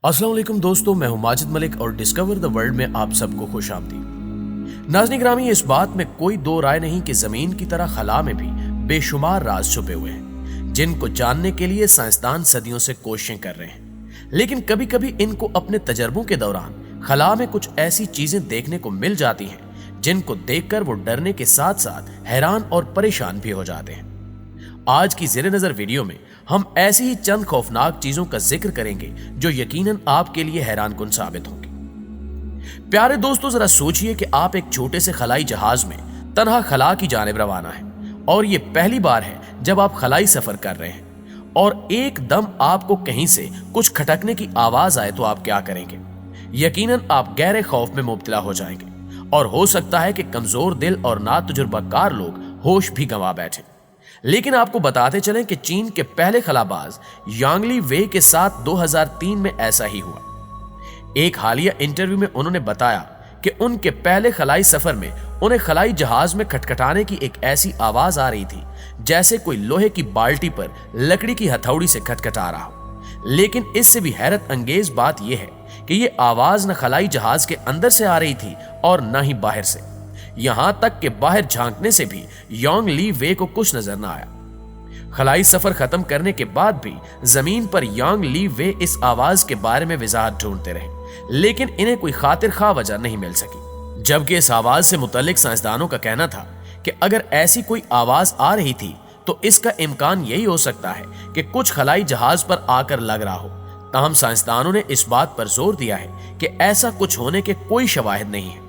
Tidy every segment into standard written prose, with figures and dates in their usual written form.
अस्सलाम वालेकुम दोस्तों, मैं हूं माजिद मलिक और डिस्कवर द वर्ल्ड में आप सबको खुश आमदीद। नाज़रीन ग्रामी, इस बात में कोई दो राय नहीं कि जमीन की तरह खला में भी बेशुमार राज छुपे हुए हैं जिनको जानने के लिए साइंसदान सदियों से कोशिशें कर रहे हैं। लेकिन कभी कभी इनको अपने तजर्बों के दौरान खला में कुछ ऐसी चीजें देखने को मिल जाती हैं जिनको देखकर वो डरने के साथ साथ हैरान और परेशान भी हो जाते हैं। आज की ज़ेरे नजर वीडियो में हम ऐसी ही चंद खौफनाक चीजों का जिक्र करेंगे जो यकीनन आपके लिए हैरानकुन साबित होंगी। प्यारे दोस्तों, जरा सोचिए कि आप एक छोटे से खलाई जहाज में तन्हा खला की जानिब रवाना हैं और ये पहली बार है जब आप खलाई सफर कर रहे हैं और एकदम आपको कहीं से कुछ खटकने की आवाज आए तो आप क्या करेंगे? यकीनन आप गहरे खौफ में मुब्तला हो जाएंगे और हो सकता है कि कमजोर दिल और नातजुर्बाकार लोग होश भी गंवा बैठे। लेकिन आपको बताते चलें कि चीन के पहले खलाबाज यांग ली वे के साथ 2003 में ऐसा ही हुआ। एक हालिया इंटरव्यू में उन्होंने बताया कि उनके पहले खलाई सफर में उन्हें खलाई जहाज में खटखटाने की एक ऐसी आवाज आ रही थी जैसे कोई लोहे की बाल्टी पर लकड़ी की हथौड़ी से खटखटा रहा हो। लेकिन इससे भी हैरत अंगेज बात यह है कि यह आवाज न खलाई जहाज के अंदर से आ रही थी और न ही बाहर से। यहां तक कि बाहर झांकने से भी यांग ली वे को कुछ नजर न आया। खलाई सफर खत्म करने के बाद भी जमीन पर यांग ली वे इस आवाज के बारे में वजाहत ढूंढते रहे, लेकिन इन्हें कोई खातिर खा वजह नहीं मिल सकी। जबकि इस आवाज से मुतल्लिक साइंसदानों का कहना था कि अगर ऐसी कोई आवाज आ रही थी तो इसका इम्कान यही हो सकता है कि कुछ खलाई जहाज पर आकर लग रहा हो। ताहम साइंसदानों ने इस बात पर जोर दिया है कि ऐसा कुछ होने के कोई शवाहिद नहीं है।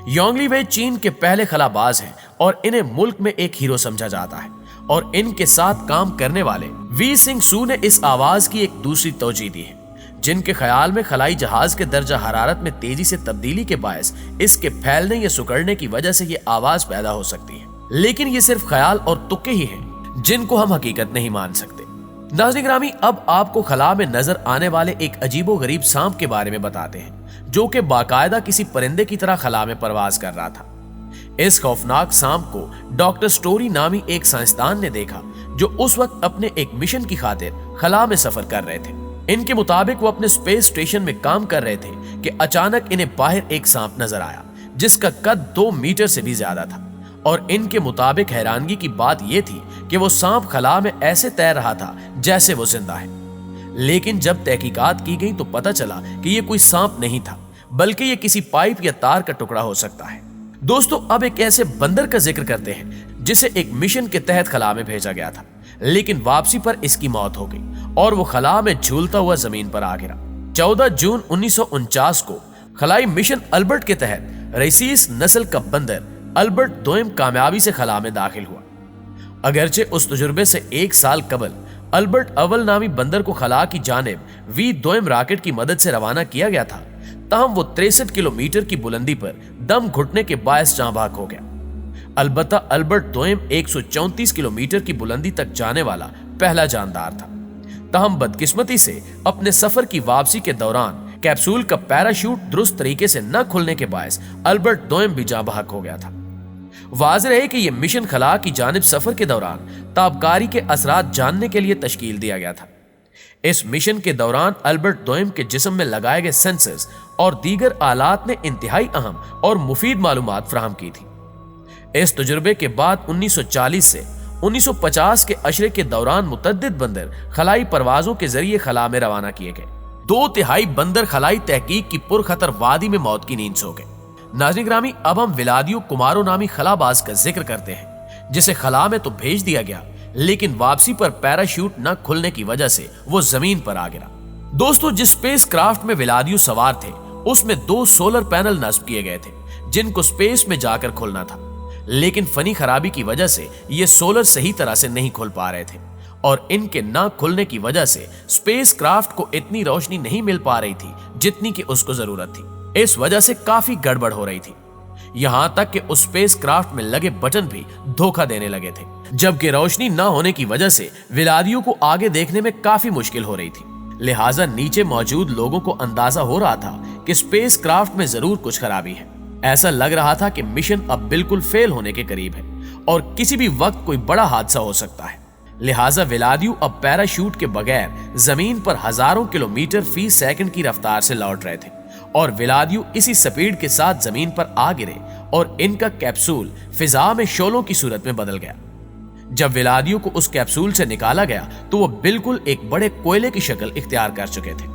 यांग ली वे चीन के पहले खलाबाज हैं और इन्हें मुल्क में एक हीरो समझा जाता है और इनके साथ काम करने वाले वी सिंह सू ने इस आवाज की एक दूसरी तवजीह दी है, जिनके ख्याल में खलाई जहाज के दर्जा हरारत में तेजी से तब्दीली के बायस इसके फैलने या सुकड़ने की वजह से ये आवाज पैदा हो सकती है। लेकिन ये सिर्फ ख्याल और तुक्के ही हैं जिनको हम हकीकत नहीं मान सकते। नाज़रीन ग्रामी, अब आपको खला में नजर आने वाले एक अजीबो गरीब सांप के बारे में बताते हैं जो कि बाकायदा किसी परिंदे की तरह खला में परवाज कर रहा था। इस खौफनाक सांप को डॉक्टर स्टोरी नामी एक साइंसदान ने देखा जो उस वक्त अपने एक मिशन की खातिर खला में सफर कर रहे थे। इनके मुताबिक वो अपने स्पेस स्टेशन में काम कर रहे थे कि अचानक इन्हें बाहर एक सांप नजर आया जिसका कद 2 मीटर से भी ज्यादा था। और इनके मुताबिक हैरानगी की बात यह थी कि वो सांप खला में ऐसे तैर रहा था जैसे वो जिंदा है। लेकिन जब तहकीकात की गई तो पता चला कि ये कोई सांप नहीं था बल्कि ये किसी पाइप या तार का टुकड़ा हो सकता है। दोस्तों, अब एक ऐसे बंदर का जिक्र करते हैं जिसे एक मिशन के तहत खला में भेजा गया था, लेकिन वापसी पर इसकी मौत हो गई और वो खला में झूलता हुआ जमीन पर आ गिरा। 14 जून 1949 को खलाई मिशन अल्बर्ट के तहत रईसीस नस्ल का बंदर अल्बर्ट दोयम कामयाबी से खला में दाखिल हुआ। अगरचे उस तजुर्बे से 1 साल कबल अल्बर्ट अव्वल नामी बंदर को खला की जानिब वी दोयम रॉकेट की मदद से रवाना किया गया था, ताहम वो 63 किलोमीटर की बुलंदी पर दम घुटने के बायस जाँ भाग हो गया। अलबत्ता अल्बर्ट दोयम 134 किलोमीटर की बुलंदी तक जाने वाला पहला जानदार था। ताहम बदकिस्मती से अपने सफर की वापसी के दौरान कैप्सूल का पैराशूट दुरुस्त तरीके से न खुलने के बायस अल्बर्ट दोयम भी जाँ भाग हो गया था। वाज़ेह है कि यह मिशन खला की जानिब सफर के दौरान ताबकारी के असरात जानने के लिए तश्कील दिया गया था। इस मिशन के दौरान अल्बर्ट दोयम के जिस्म में लगाए गए सेंसर्स और दीगर आलात ने इंतहाई अहम और मुफीद मालूमात फराहम की थी। इस तजुर्बे के बाद 1940 से 1950 के अशरे के दौरान मुतद्दिद बंदर खलाई परवाजों के जरिए खला में रवाना किए गए। 2/3 बंदर खलाई तहकीक की पुरखतर वादी में मौत की नींद सो गए। नाज़रीन ग्रामी, अब हम विलादियो कुमारो नामी खलाबाज का जिक्र करते हैं जिसे खला में तो भेज दिया गया लेकिन वापसी पर पैराशूट न खुलने की वजह से वो जमीन पर आ गिरा। दोस्तों, जिस स्पेस क्राफ्ट में विलादियो सवार थे उसमें 2 सोलर पैनल नस्ब किए गए थे जिनको स्पेस में जाकर खोलना था, लेकिन फनी खराबी की वजह से ये सोलर सही तरह से नहीं खुल पा रहे थे और इनके ना खुलने की वजह से स्पेस क्राफ्ट को इतनी रोशनी नहीं मिल पा रही थी जितनी कि उसको जरूरत थी। इस वजह से काफी गड़बड़ हो रही थी, यहां तक कि उस स्पेस क्राफ्ट में लगे बटन भी धोखा देने लगे थे, जबकि रोशनी न होने की वजह से विलादियों को आगे देखने में काफी मुश्किल हो रही थी। लिहाजा नीचे मौजूद लोगों को अंदाजा हो रहा था कि स्पेस क्राफ्ट में जरूर कुछ खराबी है। ऐसा लग रहा था कि मिशन अब बिल्कुल फेल होने के करीब है और किसी भी वक्त कोई बड़ा हादसा हो सकता है। लिहाजा वेलादियो अब पैराशूट के बगैर जमीन पर हजारों किलोमीटर फी सेकंड की रफ्तार से लौट रहे थे और वेलादियो इसी स्पीड के साथ जमीन पर आ गिरे और इनका कैप्सूल फिजा में शोलों की सूरत में बदल गया। जब वेलादियो को उस कैप्सूल से निकाला गया तो वो बिल्कुल एक बड़े कोयले की शक्ल इख्तियार कर चुके थे।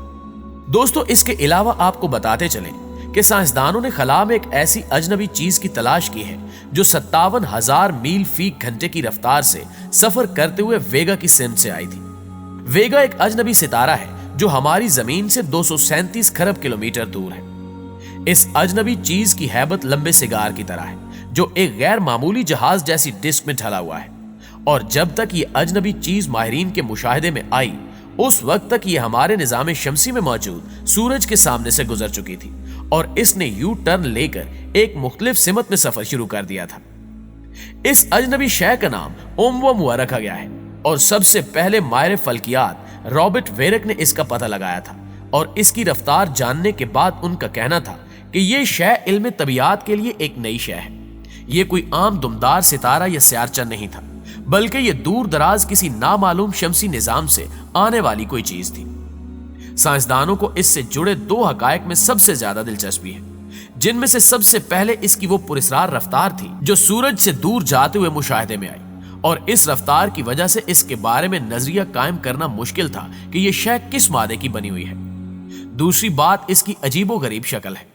दोस्तों, इसके अलावा आपको बताते चलें कि साइंसदानों ने खला में एक ऐसी अजनबी चीज की तलाश की है जो 57,000 मील फी घंटे की रफ्तार से सफर करते हुए वेगा की सिमत से आई थी। वेगा एक अजनबी सितारा है जो हमारी जमीन से 237 खरब किलोमीटर दूर है। इस अजनबी चीज की हैबत लंबे सिगार की तरह है जो एक गैर मामूली जहाज जैसी डिस्क में ढला हुआ है और जब तक ये अजनबी चीज माहिरीन के मुशाहिदे में आई उस वक्त तक ये हमारे निजाम शमसी में मौजूद सूरज के सामने से गुजर चुकी थी और इसने यू टर्न लेकर एक मुख्तलिफ सिमत में सफर शुरू कर दिया था। इस अजनबी शय का नाम ओमुमुआ रखा गया है और सबसे पहले माहिर फल्कियात रॉबर्ट वेरक ने इसका पता लगाया था और इसकी रफ्तार जानने के बाद उनका कहना था कि यह शय इल्म तबियात के लिए एक नई शय है। यह कोई आम दुमदार सितारा या स्यारचंद नहीं था बल्कि यह दूर दराज किसी नामालूम शमसी निजाम से आने वाली कोई चीज थी। साइंसदानों को इससे जुड़े दो हकायक में सबसे ज्यादा दिलचस्पी है, जिनमें से सबसे पहले इसकी वो पुरस्रार रफ्तार थी जो सूरज से दूर जाते हुए मुशाहिदे में आई और इस रफ्तार की वजह से इसके बारे में नजरिया कायम करना मुश्किल था कि यह शय किस मादे की बनी हुई है। दूसरी बात इसकी अजीबोगरीब शक्ल है,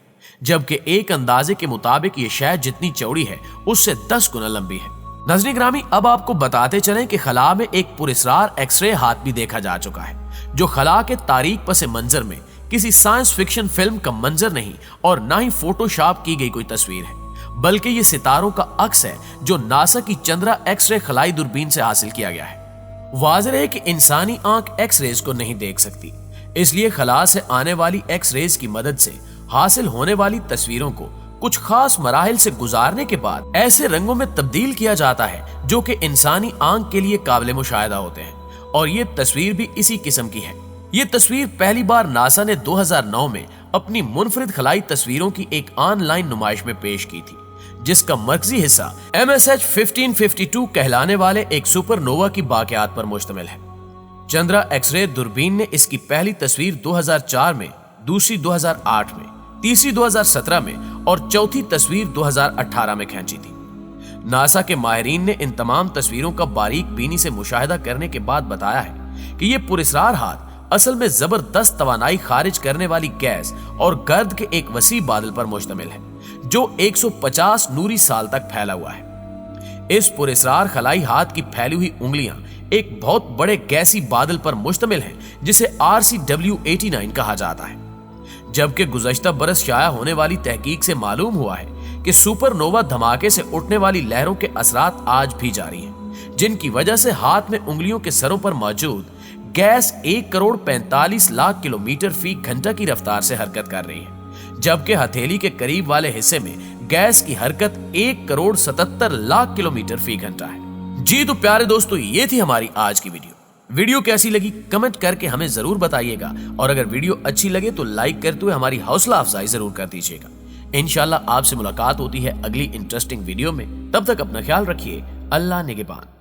जबकि एक अंदाजे के मुताबिक यह शय जितनी चौड़ी है उससे 10 गुना लंबी है। नाज़रीन ग्रामी, अब आपको बताते चलें कि खला में एक पुरस्रार एक्सरे हाथ भी देखा जा चुका है जो खला के तारीख पस मंजर में किसी साइंस फिक्शन फिल्म का मंजर नहीं और ना ही फोटोशॉप की गई कोई तस्वीर है, बल्कि ये सितारों का अक्स है जो नासा की चंद्रा एक्सरे खलाई दूरबीन से हासिल किया गया है। वाज़ेह है कि इंसानी आंख एक्स रेज को नहीं देख सकती, इसलिए खला से आने वाली एक्स रेज की मदद से हासिल होने वाली तस्वीरों को कुछ खास मराहिल से गुजारने के बाद ऐसे रंगों में तब्दील किया जाता है जो कि इंसानी आंख के लिए काबिल मुशाहिदा होते हैं और ये तस्वीर भी इसी किस्म की है। ये तस्वीर पहली बार नासा ने 2009 में अपनी मुनफरिद खलाई तस्वीरों की एक ऑनलाइन नुमाइश में पेश की थी, जिसका मरकजी हिस्सा MSH 1552 कहलाने वाले एक सुपरनोवा की बाक़ियात पर मुश्तमिल है। चंद्रा एक्सरे दूरबीन ने इसकी पहली तस्वीर 2004 में, दूसरी 2008 में, तीसरी 2017 में और चौथी तस्वीर 2018 में खींची थी। नासा के माहिरीन ने इन तमाम तस्वीरों का बारीक बीनी से मुशाहिदा करने के बाद बताया है कि ये पुरस्रार हाथ असल में जबरदस्त तवानाई खारिज करने वाली गैस और गर्द के एक वसी बादल पर मुश्तमिल है जो 150 नूरी साल तक फैला हुआ है। इस पुरस्रार खलाई हाथ की फैली हुई उंगलियां एक बहुत बड़े गैसी बादल पर मुश्तमिल है जिसे RCW89 कहा जाता है, जबकि गुज़श्ता बरस शाया होने वाली तहकीक से मालूम हुआ है कि सुपरनोवा धमाके से उठने वाली लहरों के असरात आज भी जारी हैं, जिनकी वजह से हाथ में उंगलियों के सरों पर मौजूद गैस 1,45,00,000 किलोमीटर फी घंटा की रफ्तार से हरकत कर रही है, जबकि हथेली के करीब वाले हिस्से में गैस की हरकत 1,77,00,000 किलोमीटर फी घंटा है। जी तो प्यारे दोस्तों, ये थी हमारी आज की वीडियो कैसी लगी कमेंट करके हमें जरूर बताइएगा और अगर वीडियो अच्छी लगे तो लाइक करते हुए हमारी हौसला अफजाई जरूर कर दीजिएगा। इंशाल्लाह आपसे मुलाकात होती है अगली इंटरेस्टिंग वीडियो में, तब तक अपना ख्याल रखिए। अल्लाह निगहबान।